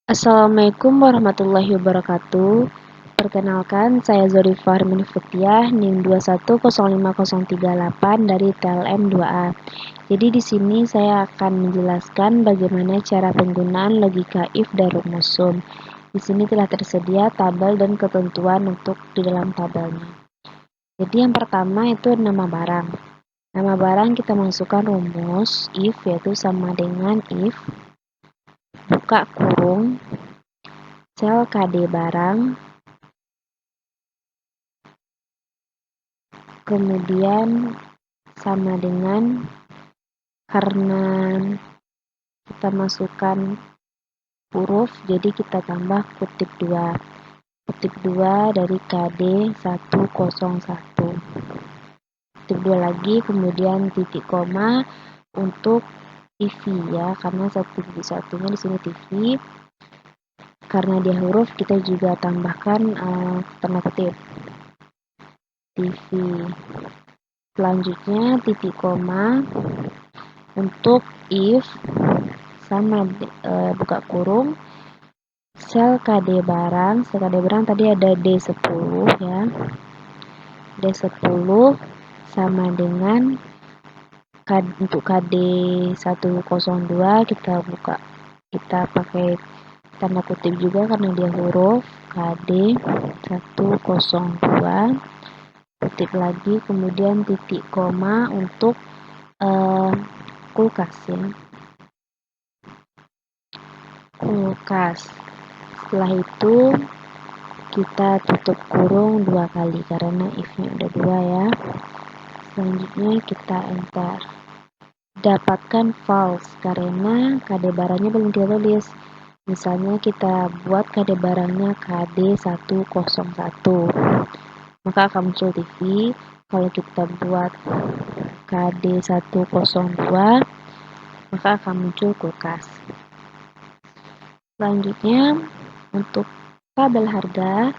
Assalamualaikum warahmatullahi wabarakatuh. Perkenalkan, saya Zorifah Harminifutyah, NIM 2105038 dari TLM 2A. Jadi di sini saya akan menjelaskan bagaimana cara penggunaan logika if dan rumus sum. Di sini telah tersedia tabel dan ketentuan untuk di dalam tabelnya. Jadi yang pertama itu nama barang. Nama barang kita masukkan rumus if, yaitu sama dengan if buka kurung sel KD barang, kemudian sama dengan, karena kita masukkan huruf, jadi kita tambah kutip 2. Kutip 2 dari KD 101. Kutip 2 lagi, kemudian titik koma untuk TV ya, karena 1.1-nya di sini TV. Karena dia huruf, kita juga tambahkan tanda kutip TV. Selanjutnya titik koma untuk if sama buka kurung sel KD barang. Sel KD barang tadi ada D10 ya. D10 sama dengan untuk KD 102 kita pakai tanda kutip juga karena dia huruf. KD 102 kutip lagi, kemudian titik koma untuk kulkas ya, kulkas. Setelah itu kita tutup kurung 2 kali karena if-nya ada 2 ya. Selanjutnya kita enter. Dapatkan false karena KD barangnya belum kita tulis. Misalnya kita buat KD barangnya KD 101, maka akan muncul TV. Kalau kita buat KD 102, maka akan muncul kulkas. Selanjutnya untuk tabel harga,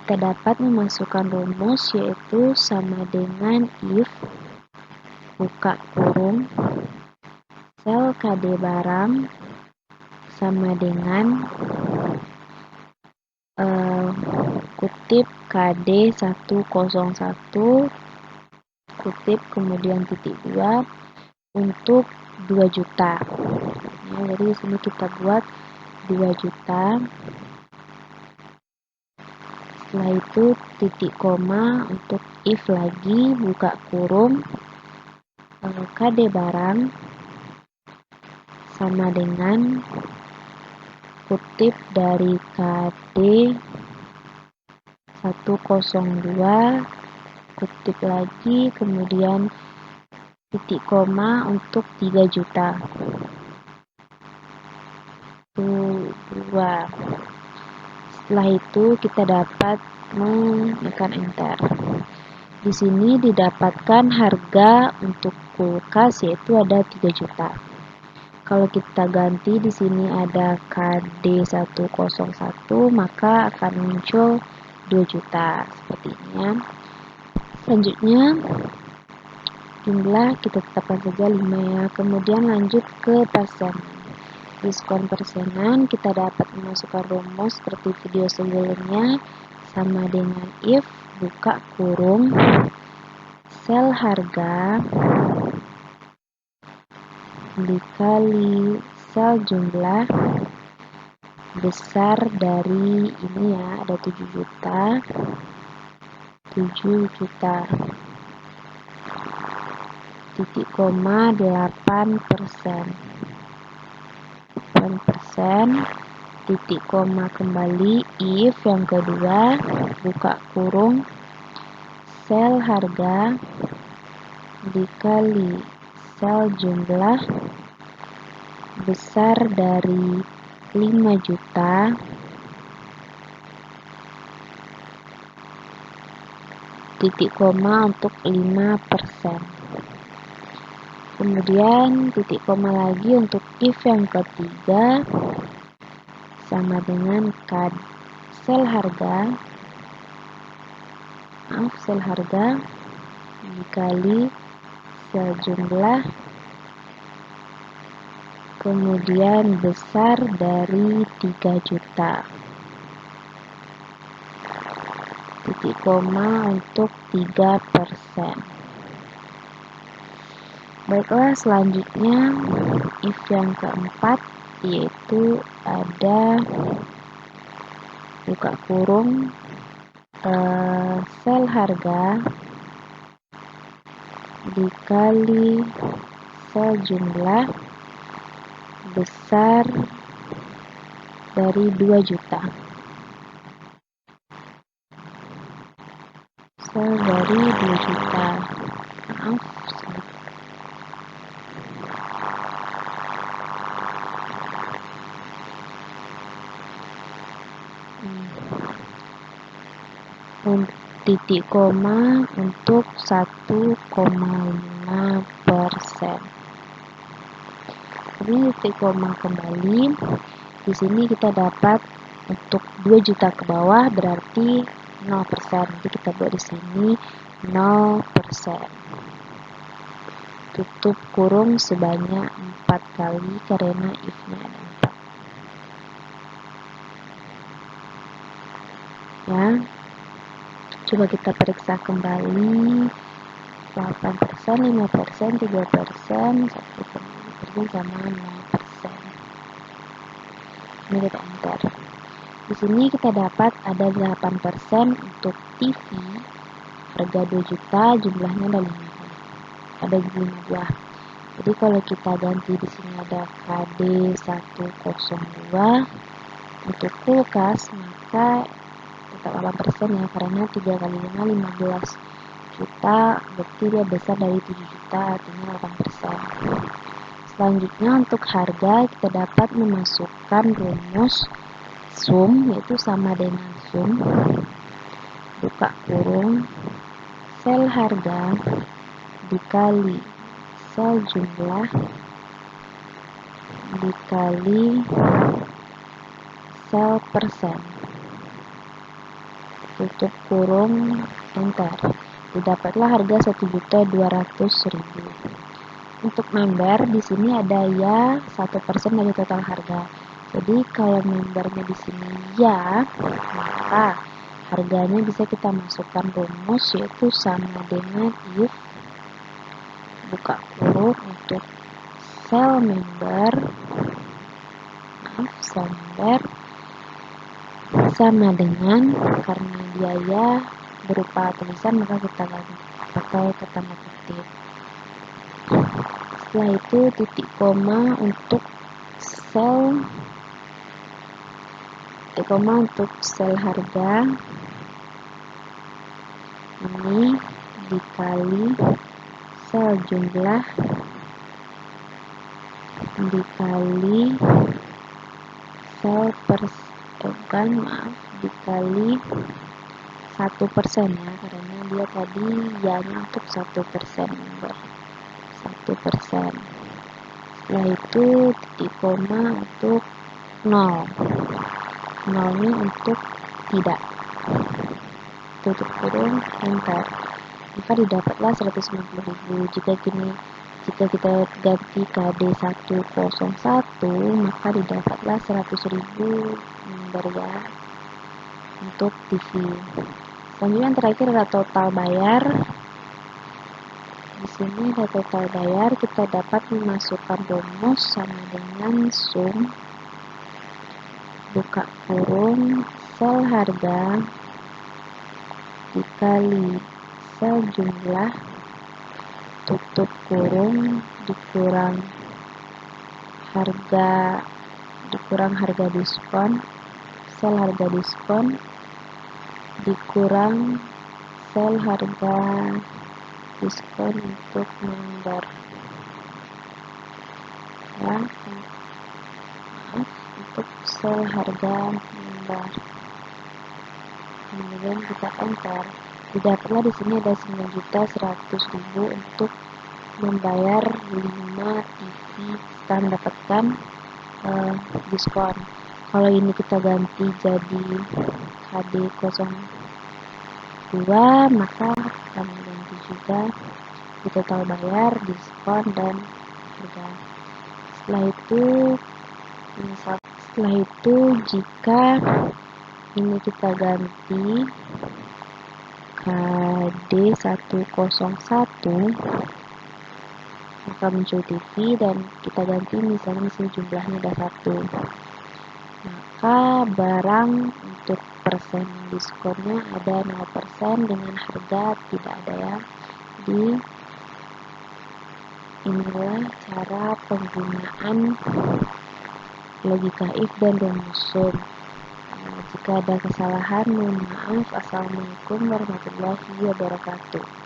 kita dapat memasukkan rumus yaitu sama dengan if buka kurung sel KD barang sama dengan kutip KD 101 kutip kemudian titik 2 untuk 2 juta ya, jadi di sini kita buat 2 juta. Setelah itu titik koma untuk if lagi buka kurung KD barang sama dengan kutip dari KD 102 kutip lagi kemudian titik koma untuk 3 juta. 2. Setelah itu kita dapat menekan enter. Di sini didapatkan harga untuk kulkas yaitu ada 3 juta. Kalau kita ganti di sini ada KD 101, maka akan muncul 2 juta seperti ini ya. Selanjutnya jumlah kita tetapkan saja 5 ya. Kemudian lanjut ke persen. Diskon persenan kita dapat memasukkan rumus seperti video sebelumnya sama dengan if buka kurung sel harga dikali sel jumlah besar dari ini ya, ada 7 juta 7 juta titik koma 8%, titik koma kembali if yang kedua buka kurung sel harga dikali sel jumlah besar dari 5 juta titik koma untuk 5%. Kemudian titik koma lagi untuk if yang ketiga sama dengan sel harga dikali sel jumlah kemudian besar dari 3 juta, titik koma untuk 3%. Baiklah, selanjutnya if yang keempat, yaitu ada buka kurung sel harga dikali sel jumlah besar dari 2 juta. Sel dari 2 juta. Maaf. Titik koma untuk 1,5%. Ini titik koma kembali. Di sini kita dapat untuk 2 juta ke bawah berarti 0%. Jadi kita buat di sini 0%. Tutup kurung sebanyak 4 kali karena if-nya ada 4. Ya. Coba kita periksa kembali. 8%, 5%, 3%, 1,5% sama 0%. Ini kita enter. Di sini kita dapat ada 8% untuk TV harga 2 juta, jumlahnya ada 5 buah. Jadi kalau kita ganti di sini ada KD 102 untuk kulkas, maka tetap 8% ya, karena 3 kali 5, 15 juta, berarti dia besar dari 7 juta, artinya 8%. Selanjutnya untuk harga, kita dapat memasukkan rumus sum, yaitu sama dengan sum buka kurung sel harga dikali sel jumlah dikali sel persen, tutup kurung, enter. Didapatlah harga 1.200.000. Untuk member di sini ada ya 1% dari total harga. Jadi kalau membernya di sini ya, maka harganya bisa kita masukkan rumus, yaitu sama dengan if buka kurung untuk sel member sama dengan, karena dia ya berupa tulisan maka kita ganti pakai tanda kutip. Setelah itu titik koma untuk sel harga ini dikali sel jumlah dikali sel dikali 1% ya, karena dia tadi ya-nya untuk 1% member 1%. Setelah itu titik koma untuk 0, 0-nya untuk tidak, tutup kurung, enter. Maka didapatlah 190.000. Jika kita ganti KD 101, maka didapatlah 100.000 member ya untuk TV. Selanjutnya yang terakhir adalah total bayar. Di sini ada total bayar, kita dapat memasukkan rumus sama dengan sum buka kurung sel harga dikali sel jumlah tutup kurung dikurang harga diskon, sel harga diskon dikurang sel harga diskon untuk member ya, untuk sel harga member. Kemudian kita enter. Didapatlah di sini ada 9.100.000 untuk membayar 5 TV kita mendapatkan diskon. Kalau ini kita ganti jadi KD02, maka kami ganti juga di total bayar, diskon, dan harga. setelah itu jika ini kita ganti KD101 maka muncul TV, dan kita ganti misalnya jumlahnya ada 1, maka barang untuk persen diskonnya ada 0% dengan harga tidak ada ya. Jadi inilah cara penggunaan logika if dan rumus sum. Jika ada kesalahan, mohon maaf. Assalamualaikum warahmatullahi wabarakatuh.